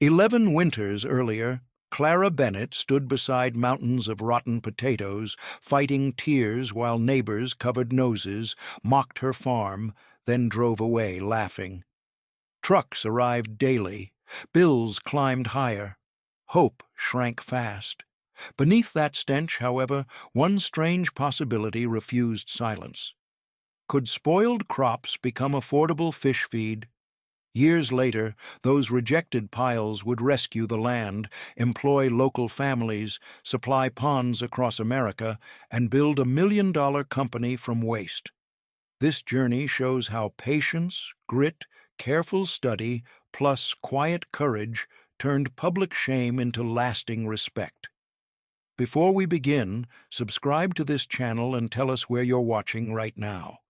11 winters earlier, Clara Bennett stood beside mountains of rotten potatoes, fighting tears while neighbors covered noses, mocked her farm, then drove away laughing. Trucks arrived daily. Bills climbed higher. Hope shrank fast. Beneath that stench, however, one strange possibility refused silence. Could spoiled crops become affordable fish feed? Years later, those rejected piles would rescue the land, employ local families, supply ponds across America, and build $1 million company from waste. This journey shows how patience, grit, careful study, plus quiet courage turned public shame into lasting respect. Before we begin, subscribe to this channel and tell us where you're watching right now.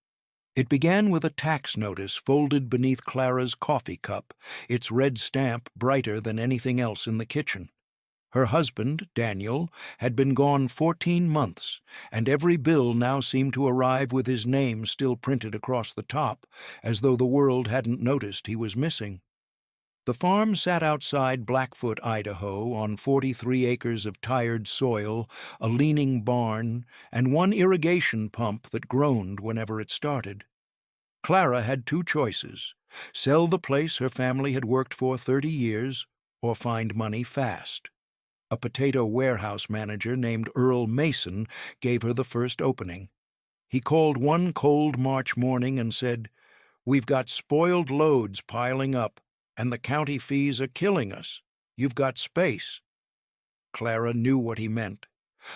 It began with a tax notice folded beneath Clara's coffee cup, its red stamp brighter than anything else in the kitchen. Her husband, Daniel, had been gone 14 months, and every bill now seemed to arrive with his name still printed across the top, as though the world hadn't noticed he was missing. The farm sat outside Blackfoot, Idaho, on 43 acres of tired soil, a leaning barn, and one irrigation pump that groaned whenever it started. Clara had two choices: sell the place her family had worked for 30 years, or find money fast. A potato warehouse manager named Earl Mason gave her the first opening. He called one cold March morning and said, "We've got spoiled loads piling up, and the county fees are killing us. You've got space." Clara knew what he meant.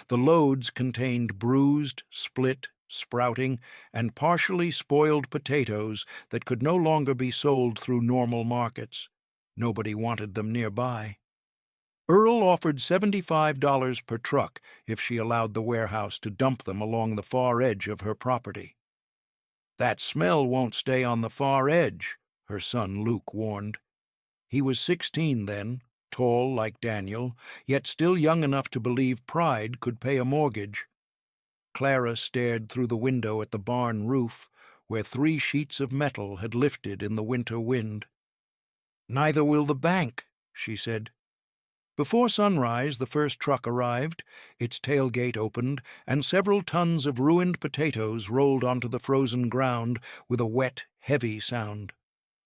The loads contained bruised, split, sprouting, and partially spoiled potatoes that could no longer be sold through normal markets. Nobody wanted them nearby. Earl offered $75 per truck if she allowed the warehouse to dump them along the far edge of her property. "That smell won't stay on the far edge," her son Luke warned. He was 16 then, tall like Daniel, yet still young enough to believe pride could pay a mortgage. Clara stared through the window at the barn roof, where 3 sheets of metal had lifted in the winter wind. "Neither will the bank," she said. Before sunrise, the first truck arrived, its tailgate opened, and several tons of ruined potatoes rolled onto the frozen ground with a wet, heavy sound.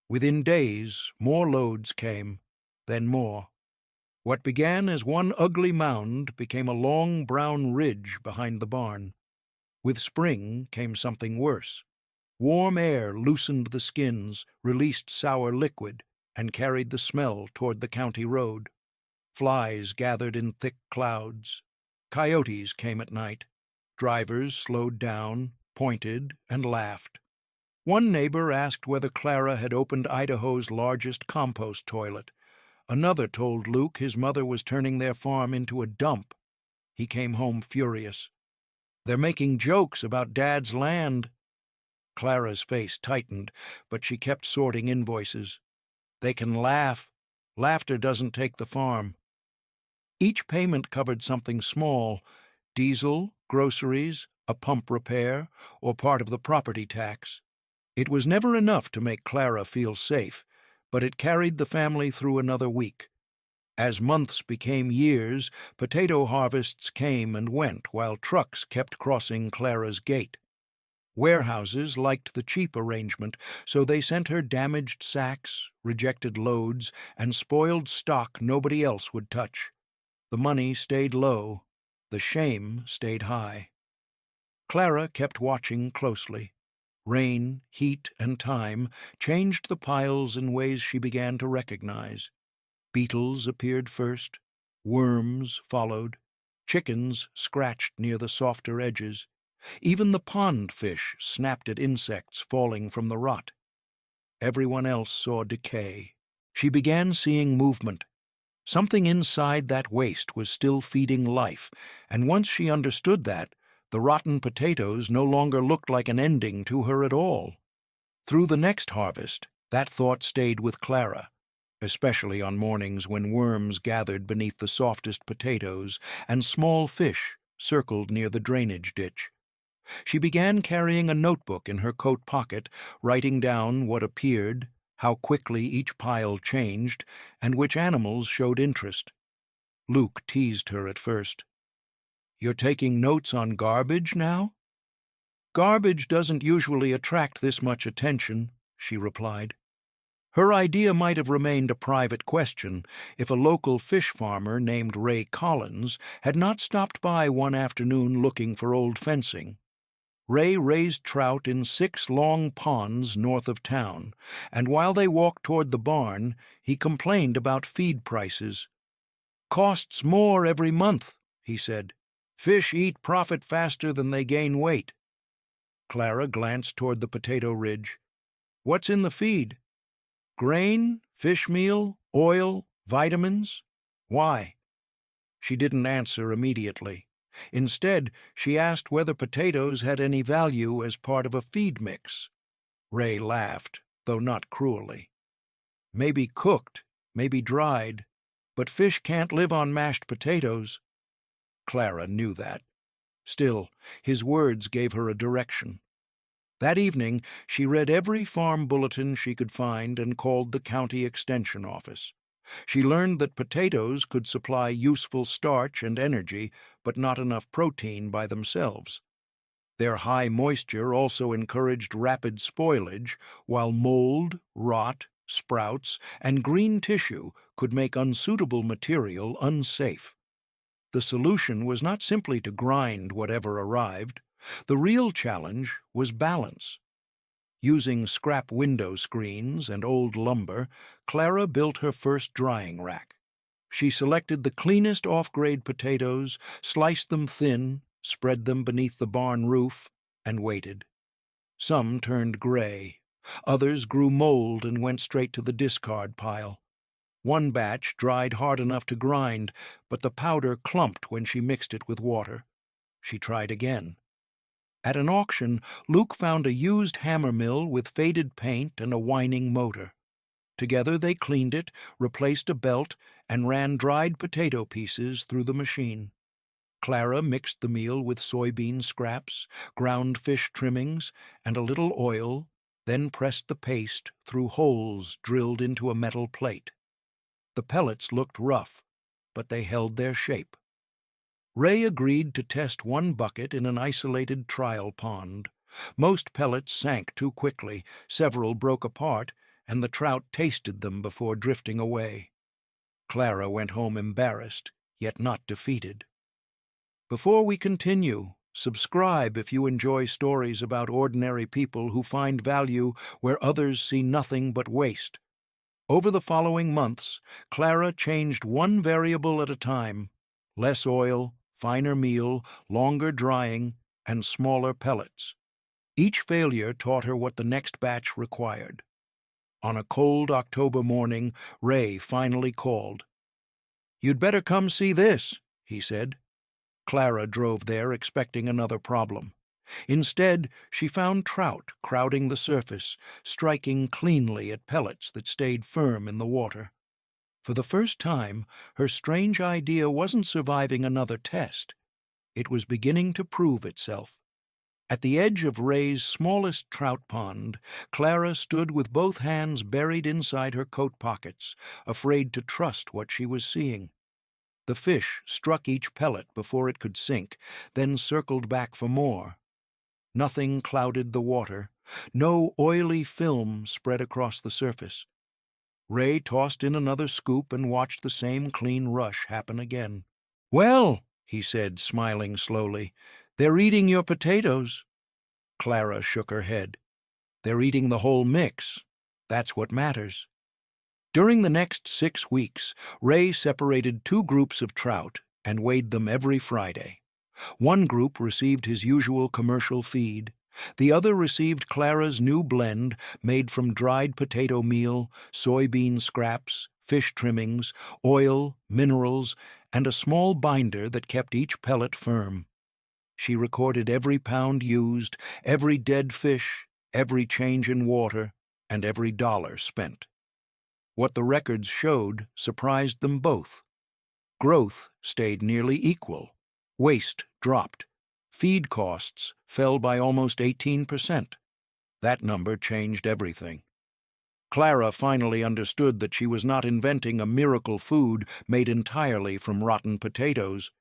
Within days, more loads came, then more. What began as one ugly mound became a long brown ridge behind the barn. With spring came something worse. Warm air loosened the skins, released sour liquid, and carried the smell toward the county road. Flies gathered in thick clouds. Coyotes came at night. Drivers slowed down, pointed, and laughed. One neighbor asked whether Clara had opened Idaho's largest compost toilet. Another told Luke his mother was turning their farm into a dump. He came home furious. "They're making jokes about Dad's land." Clara's face tightened, but she kept sorting invoices. "They can laugh. Laughter doesn't take the farm." Each payment covered something small: diesel, groceries, a pump repair, or part of the property tax. It was never enough to make Clara feel safe, but it carried the family through another week. As months became years, potato harvests came and went while trucks kept crossing Clara's gate. Warehouses liked the cheap arrangement, so they sent her damaged sacks, rejected loads, and spoiled stock nobody else would touch. The money stayed low, the shame stayed high. Clara kept watching closely. Rain, heat, and time changed the piles in ways she began to recognize. Beetles appeared first, worms followed, chickens scratched near the softer edges. Even the pond fish snapped at insects falling from the rot. Everyone else saw decay. She began seeing movement. Something inside that waste was still feeding life, and once she understood that, the rotten potatoes no longer looked like an ending to her at all. Through the next harvest, that thought stayed with Clara, especially on mornings when worms gathered beneath the softest potatoes and small fish circled near the drainage ditch. She began carrying a notebook in her coat pocket, writing down what appeared, how quickly each pile changed, and which animals showed interest. Luke teased her at first. "You're taking notes on garbage now?" "Garbage doesn't usually attract this much attention," she replied. Her idea might have remained a private question if a local fish farmer named Ray Collins had not stopped by one afternoon looking for old fencing. Ray raised trout in 6 long ponds north of town, and while they walked toward the barn, he complained about feed prices. "Costs more every month," he said. "Fish eat profit faster than they gain weight." Clara glanced toward the potato ridge. "What's in the feed?" "Grain, fish meal, oil, vitamins. Why?" She didn't answer immediately. Instead, she asked whether potatoes had any value as part of a feed mix. Ray laughed, though not cruelly. "Maybe cooked, maybe dried, but fish can't live on mashed potatoes." Clara knew that. Still, his words gave her a direction. That evening, she read every farm bulletin she could find and called the county extension office. She learned that potatoes could supply useful starch and energy, but not enough protein by themselves. Their high moisture also encouraged rapid spoilage, while mold, rot, sprouts, and green tissue could make unsuitable material unsafe. The solution was not simply to grind whatever arrived. The real challenge was balance. Using scrap window screens and old lumber, Clara built her first drying rack. She selected the cleanest off-grade potatoes, sliced them thin, spread them beneath the barn roof, and waited. Some turned gray. Others grew mold and went straight to the discard pile. One batch dried hard enough to grind, but the powder clumped when she mixed it with water. She tried again. At an auction, Luke found a used hammer mill with faded paint and a whining motor. Together they cleaned it, replaced a belt, and ran dried potato pieces through the machine. Clara mixed the meal with soybean scraps, ground fish trimmings, and a little oil, then pressed the paste through holes drilled into a metal plate. The pellets looked rough, but they held their shape. Ray agreed to test one bucket in an isolated trial pond. Most pellets sank too quickly, several broke apart, and the trout tasted them before drifting away. Clara went home embarrassed, yet not defeated. Before we continue, subscribe if you enjoy stories about ordinary people who find value where others see nothing but waste. Over the following months, Clara changed one variable at a time: less oil, finer meal, longer drying, and smaller pellets. Each failure taught her what the next batch required. On a cold October morning, Ray finally called. "You'd better come see this," he said. Clara drove there expecting another problem. Instead, she found trout crowding the surface, striking cleanly at pellets that stayed firm in the water. For the first time, her strange idea wasn't surviving another test. It was beginning to prove itself. At the edge of Ray's smallest trout pond, Clara stood with both hands buried inside her coat pockets, afraid to trust what she was seeing. The fish struck each pellet before it could sink, then circled back for more. Nothing clouded the water. No oily film spread across the surface. Ray tossed in another scoop and watched the same clean rush happen again. "Well," he said, smiling slowly, "they're eating your potatoes." Clara shook her head. "They're eating the whole mix. That's what matters." During the next 6 weeks, Ray separated 2 groups of trout and weighed them every Friday. One group received his usual commercial feed. The other received Clara's new blend made from dried potato meal, soybean scraps, fish trimmings, oil, minerals, and a small binder that kept each pellet firm. She recorded every pound used, every dead fish, every change in water, and every dollar spent. What the records showed surprised them both. Growth stayed nearly equal. Waste dropped. Feed costs fell by almost 18%. That number changed everything. Clara finally understood that she was not inventing a miracle food made entirely from rotten potatoes.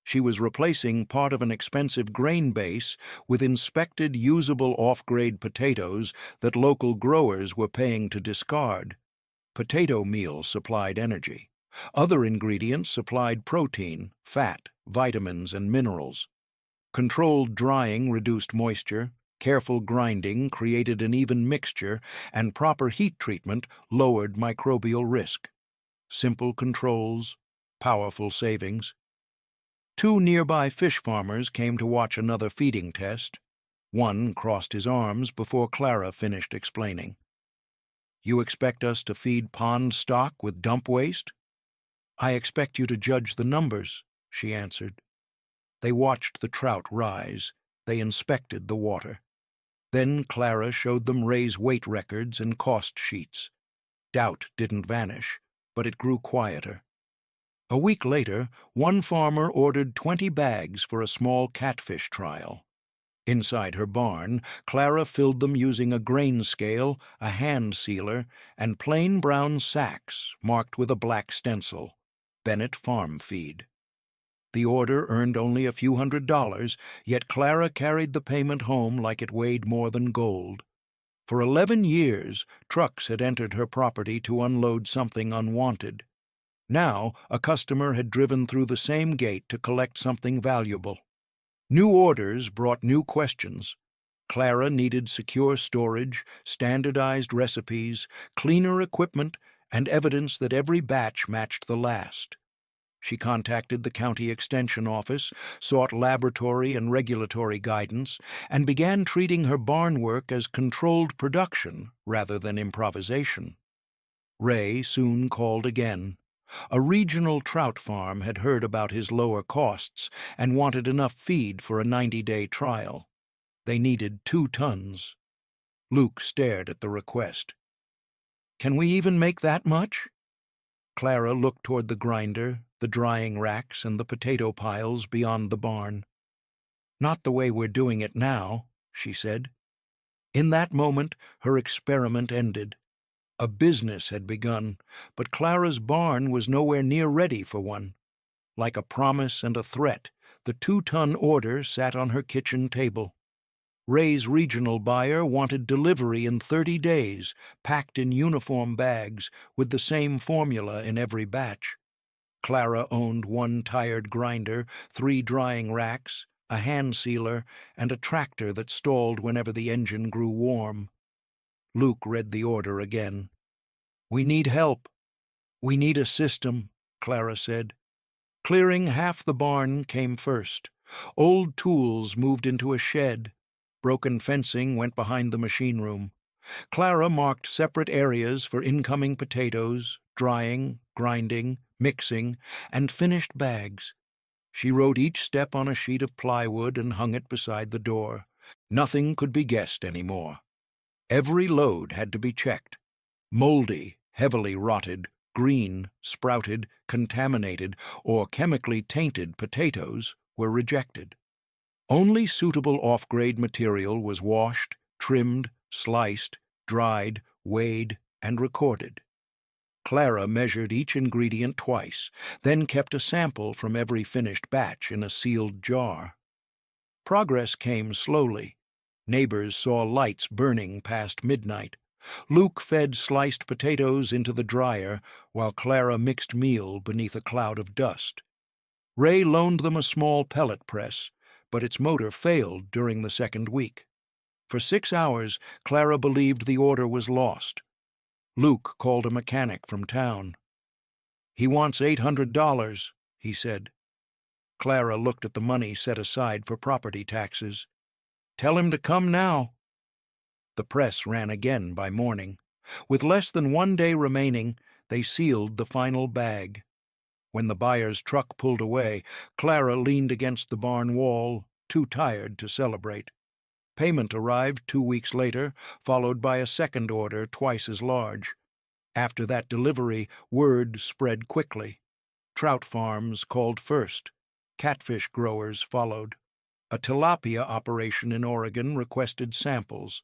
She was replacing part of an expensive grain base with inspected, usable off-grade potatoes that local growers were paying to discard. Potato meal supplied energy. Other ingredients supplied protein, fat, vitamins, and minerals. Controlled drying reduced moisture, careful grinding created an even mixture, and proper heat treatment lowered microbial risk. Simple controls, powerful savings. Two nearby fish farmers came to watch another feeding test. One crossed his arms before Clara finished explaining. "You expect us to feed pond stock with dump waste?" "I expect you to judge the numbers," she answered. They watched the trout rise. They inspected the water. Then Clara showed them Ray's weight records and cost sheets. Doubt didn't vanish, but it grew quieter. A week later, one farmer ordered 20 bags for a small catfish trial. Inside her barn, Clara filled them using a grain scale, a hand sealer, and plain brown sacks marked with a black stencil. Bennett Farm Feed. The order earned only a few $100s, yet Clara carried the payment home like it weighed more than gold. For 11 years, trucks had entered her property to unload something unwanted. Now, a customer had driven through the same gate to collect something valuable. New orders brought new questions. Clara needed secure storage, standardized recipes, cleaner equipment, and evidence that every batch matched the last. She contacted the county extension office, sought laboratory and regulatory guidance, and began treating her barn work as controlled production rather than improvisation. Ray soon called again. A regional trout farm had heard about his lower costs and wanted enough feed for a 90-day trial. They needed 2 tons. Luke stared at the request. "Can we even make that much?" Clara looked toward the grinder, the drying racks, and the potato piles beyond the barn. "Not the way we're doing it now," she said. In that moment, her experiment ended. A business had begun, but Clara's barn was nowhere near ready for one. Like a promise and a threat, the 2-ton order sat on her kitchen table. Ray's regional buyer wanted delivery in 30 days, packed in uniform bags, with the same formula in every batch. Clara owned 1 tired grinder, 3 drying racks, a hand sealer, and a tractor that stalled whenever the engine grew warm. Luke read the order again. "We need help. We need a system," Clara said. Clearing half the barn came first. Old tools moved into a shed. Broken fencing went behind the machine room. Clara marked separate areas for incoming potatoes, drying, grinding, mixing, and finished bags. She wrote each step on a sheet of plywood and hung it beside the door. Nothing could be guessed anymore. Every load had to be checked. Moldy, heavily rotted, green, sprouted, contaminated, or chemically tainted potatoes were rejected. Only suitable off-grade material was washed, trimmed, sliced, dried, weighed, and recorded. Clara measured each ingredient twice, then kept a sample from every finished batch in a sealed jar. Progress came slowly. Neighbors saw lights burning past midnight. Luke fed sliced potatoes into the dryer, while Clara mixed meal beneath a cloud of dust. Ray loaned them a small pellet press, but its motor failed during the second week. For 6 hours, Clara believed the order was lost. Luke called a mechanic from town. "He wants $800, he said. Clara looked at the money set aside for property taxes. "Tell him to come now." The press ran again by morning. With less than 1 day remaining, they sealed the final bag. When the buyer's truck pulled away, Clara leaned against the barn wall, too tired to celebrate. Payment arrived 2 weeks later, followed by a second order twice as large. After that delivery, word spread quickly. Trout farms called first. Catfish growers followed. A tilapia operation in Oregon requested samples.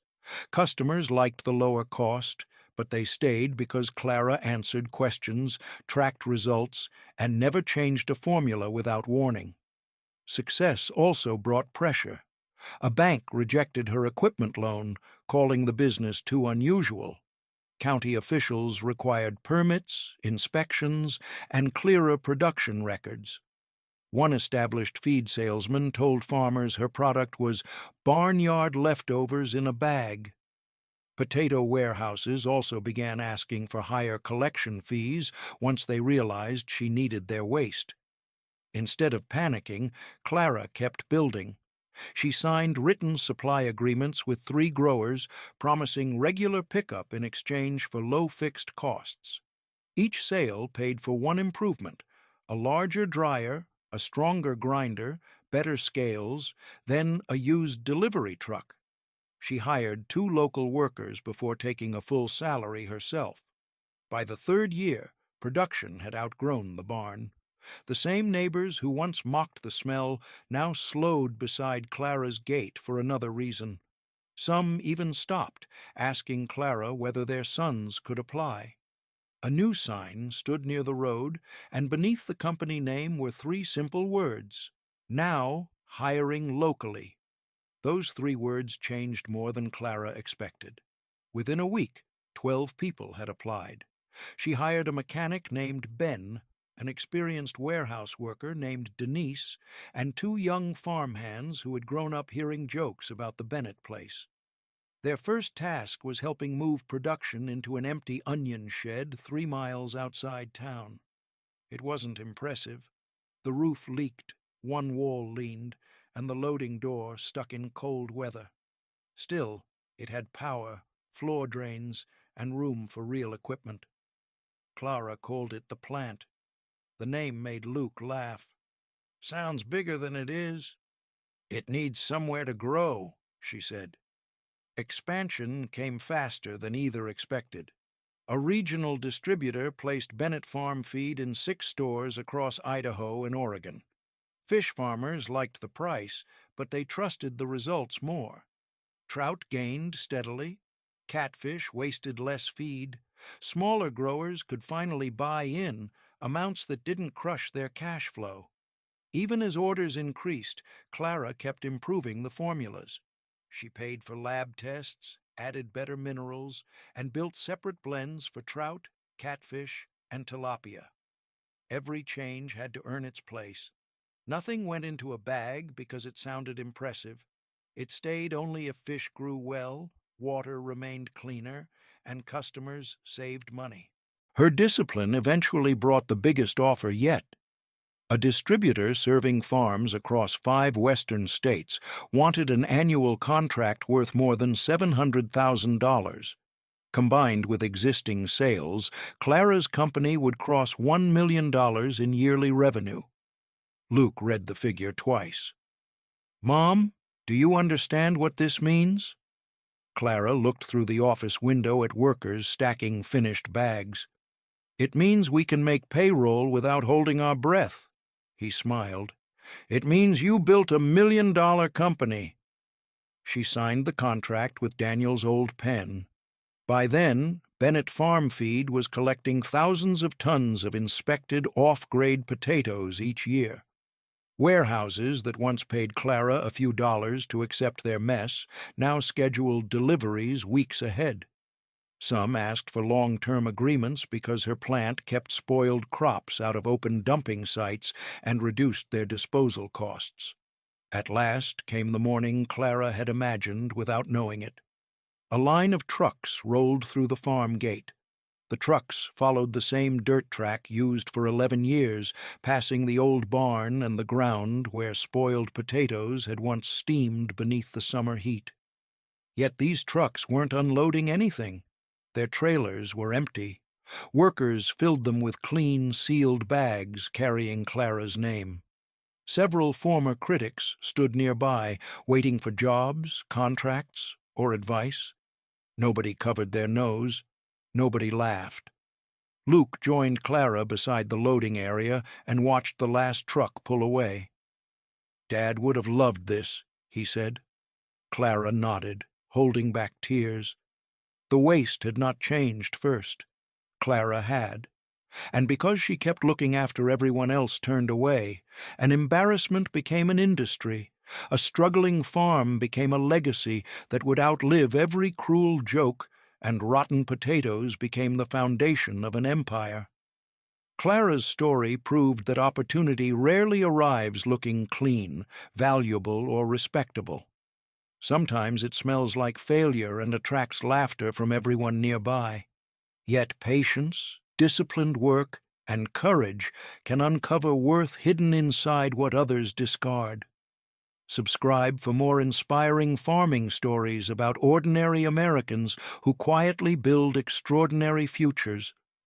Customers liked the lower cost, But they stayed because Clara answered questions, tracked results, and never changed a formula without warning. Success also brought pressure. A bank rejected her equipment loan, calling the business too unusual. County officials required permits, inspections, and clearer production records. One established feed salesman told farmers her product was barnyard leftovers in a bag. Potato warehouses also began asking for higher collection fees once they realized she needed their waste. Instead of panicking, Clara kept building. She signed written supply agreements with 3 growers, promising regular pickup in exchange for low fixed costs. Each sale paid for one improvement: a larger dryer, a stronger grinder, better scales, then a used delivery truck. She hired 2 local workers before taking a full salary herself. By the 3rd year, production had outgrown the barn. The same neighbors who once mocked the smell now slowed beside Clara's gate for another reason. Some even stopped, asking Clara whether their sons could apply. A new sign stood near the road, and beneath the company name were 3 simple words: "Now hiring locally." Those 3 words changed more than Clara expected. Within a week, 12 people had applied. She hired a mechanic named Ben, an experienced warehouse worker named Denise, and 2 young farmhands who had grown up hearing jokes about the Bennett place. Their first task was helping move production into an empty onion shed 3 miles outside town. It wasn't impressive. The roof leaked, one wall leaned, and the loading door stuck in cold weather. Still, it had power, floor drains, and room for real equipment. Clara called it the plant. The name made Luke laugh. "Sounds bigger than it is." "It needs somewhere to grow," she said. Expansion came faster than either expected. A regional distributor placed Bennett Farm feed in 6 stores across Idaho and Oregon. Fish farmers liked the price, but they trusted the results more. Trout gained steadily. Catfish wasted less feed. Smaller growers could finally buy in, amounts that didn't crush their cash flow. Even as orders increased, Clara kept improving the formulas. She paid for lab tests, added better minerals, and built separate blends for trout, catfish, and tilapia. Every change had to earn its place. Nothing went into a bag because it sounded impressive. It stayed only if fish grew well, water remained cleaner, and customers saved money. Her discipline eventually brought the biggest offer yet. A distributor serving farms across 5 western states wanted an annual contract worth more than $700,000. Combined with existing sales, Clara's company would cross $1 million in yearly revenue. Luke read the figure twice. "Mom, do you understand what this means?" Clara looked through the office window at workers stacking finished bags. "It means we can make payroll without holding our breath." He smiled. "It means you built $1 million company." She signed the contract with Daniel's old pen. By then, Bennett Farm Feed was collecting thousands of tons of inspected off-grade potatoes each year. Warehouses that once paid Clara a few dollars to accept their mess now scheduled deliveries weeks ahead. Some asked for long-term agreements because her plant kept spoiled crops out of open dumping sites and reduced their disposal costs. At last came the morning Clara had imagined without knowing it. A line of trucks rolled through the farm gate. The trucks followed the same dirt track used for 11 years, passing the old barn and the ground where spoiled potatoes had once steamed beneath the summer heat. Yet these trucks weren't unloading anything. Their trailers were empty. Workers filled them with clean, sealed bags carrying Clara's name. Several former critics stood nearby, waiting for jobs, contracts, or advice. Nobody covered their nose. Nobody laughed. Luke joined Clara beside the loading area and watched the last truck pull away. "Dad would have loved this," he said. Clara nodded, holding back tears. The waist had not changed first. Clara had. And because she kept looking after everyone else turned away, an embarrassment became an industry. A struggling farm became a legacy that would outlive every cruel joke, and rotten potatoes became the foundation of an empire. Clara's story proved that opportunity rarely arrives looking clean, valuable, or respectable. Sometimes it smells like failure and attracts laughter from everyone nearby. Yet patience, disciplined work, and courage can uncover worth hidden inside what others discard. Subscribe for more inspiring farming stories about ordinary Americans who quietly build extraordinary futures.